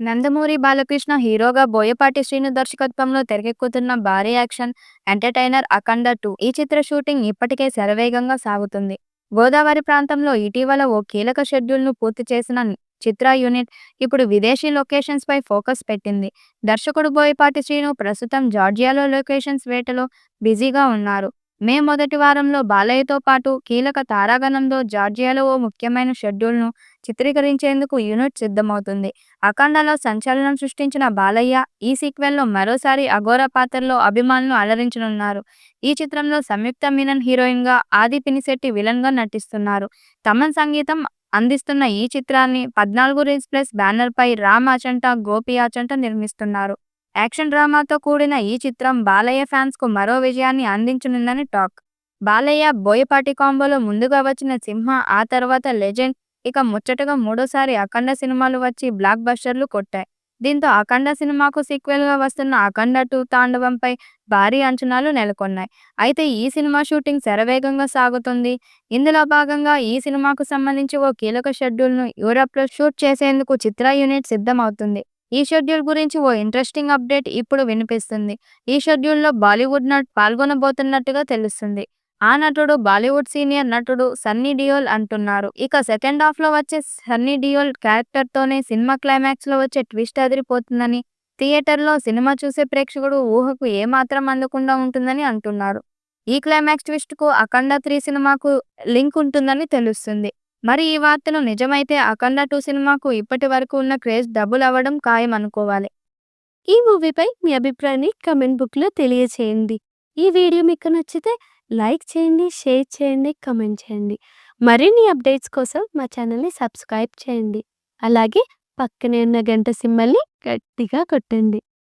నందమూరి బాలకృష్ణ హీరోగా బోయపాటి శ్రీను దర్శకత్వంలో తెరకెక్కుతున్న భారీ యాక్షన్ ఎంటర్టైనర్ అఖండ 2 ఈ చిత్ర షూటింగ్ ఇప్పటికే శరవేగంగా సాగుతుంది. గోదావరి ప్రాంతంలో ఇటీవల ఓ కీలక షెడ్యూల్ను పూర్తి చేసిన చిత్ర యూనిట్ ఇప్పుడు విదేశీ లొకేషన్స్ పై ఫోకస్ పెట్టింది. దర్శకుడు బోయపాటి శ్రీను ప్రస్తుతం జార్జియాలో లొకేషన్స్ వేటలో బిజీగా ఉన్నారు. మే మొదటి వారంలో బాలయ్యతో పాటు కీలక తారాగణంలో జార్జియాలో ఓ ముఖ్యమైన షెడ్యూల్ను చిత్రీకరించేందుకు యూనిట్ సిద్ధమవుతుంది. అఖండలో సంచలనం సృష్టించిన బాలయ్య ఈ సీక్వెల్‌లో మరోసారి అఘోర పాత్రలో అభిమానులను అలరించనున్నారు. ఈ చిత్రంలో సంయుక్త మీనన్ హీరోయిన్‌గా, ఆది పినిశెట్టి విలన్‌గా నటిస్తున్నారు. తమన్ సంగీతం అందిస్తున్న ఈ చిత్రాన్ని 14 రీల్స్ ప్లస్ బ్యానర్‌పై రామ్ ఆచంట, గోపి ఆచంట నిర్మిస్తున్నారు. యాక్షన్ డ్రామాతో కూడిన ఈ చిత్రం బాలయ్య ఫ్యాన్స్‌కు మరో విజయాన్ని అందించనుందని టాక్. బాలయ్య, బోయపాటి కాంబోలో ముందుగా వచ్చిన సింహ, ఆ తర్వాత లెజెండ్, ఇక ముచ్చటగా మూడోసారి అఖండ సినిమాలు వచ్చి బ్లాక్ బస్టర్లు కొట్టాయి. దీంతో అఖండ సినిమాకు సీక్వెల్‌గా వస్తున్న అఖండ 2 తాండవంపై భారీ అంచనాలు నెలకొన్నాయి. అయితే ఈ సినిమా షూటింగ్ శరవేగంగా సాగుతుంది. ఇందులో భాగంగా ఈ సినిమాకు సంబంధించి ఓ కీలక షెడ్యూల్‌ను యూరప్‌లో షూట్ చేసేందుకు చిత్ర యూనిట్ సిద్ధమవుతుంది. ఈ షెడ్యూల్ గురించి ఓ ఇంట్రెస్టింగ్ అప్డేట్ ఇప్పుడు వినిపిస్తుంది. ఈ షెడ్యూల్‌లో బాలీవుడ్ నట్ పాల్గొనబోతున్నట్టుగా తెలుస్తుంది. ఆ నటుడు బాలీవుడ్ సీనియర్ నటుడు సన్నీ డియోల్ అంటున్నారు. ఇక సెకండ్ హాఫ్‌లో వచ్చే సన్నీ డియోల్ క్యారెక్టర్‌తోనే సినిమా క్లైమాక్స్‌లో వచ్చే ట్విస్ట్ అదిరిపోతుందని, థియేటర్‌లో సినిమా చూసే ప్రేక్షకుడు ఊహకు ఏమాత్రం అందకుండా ఉంటుందని అంటున్నారు. ఈ క్లైమాక్స్ ట్విస్ట్‌కు అఖండ 3 సినిమాకు లింక్ ఉంటుందని తెలుస్తుంది. మరి ఈ వార్తలు నిజమైతే అఖండ 2 సినిమాకు ఇప్పటి వరకు ఉన్న క్రేజ్ డబుల్ అవ్వడం ఖాయం అనుకోవాలి. ఈ మూవీపై మీ అభిప్రాయాన్ని కామెంట్ బుక్‌లో తెలియచేయండి. ఈ వీడియో మీకు నచ్చితే లైక్ చేయండి, షేర్ చేయండి, కామెంట్ చేయండి. మరిన్ని అప్డేట్స్ కోసం మా ఛానల్‌ని సబ్స్క్రైబ్ చేయండి. అలాగే పక్కనే ఉన్న గంట సింబల్‌ని గట్టిగా కొట్టండి.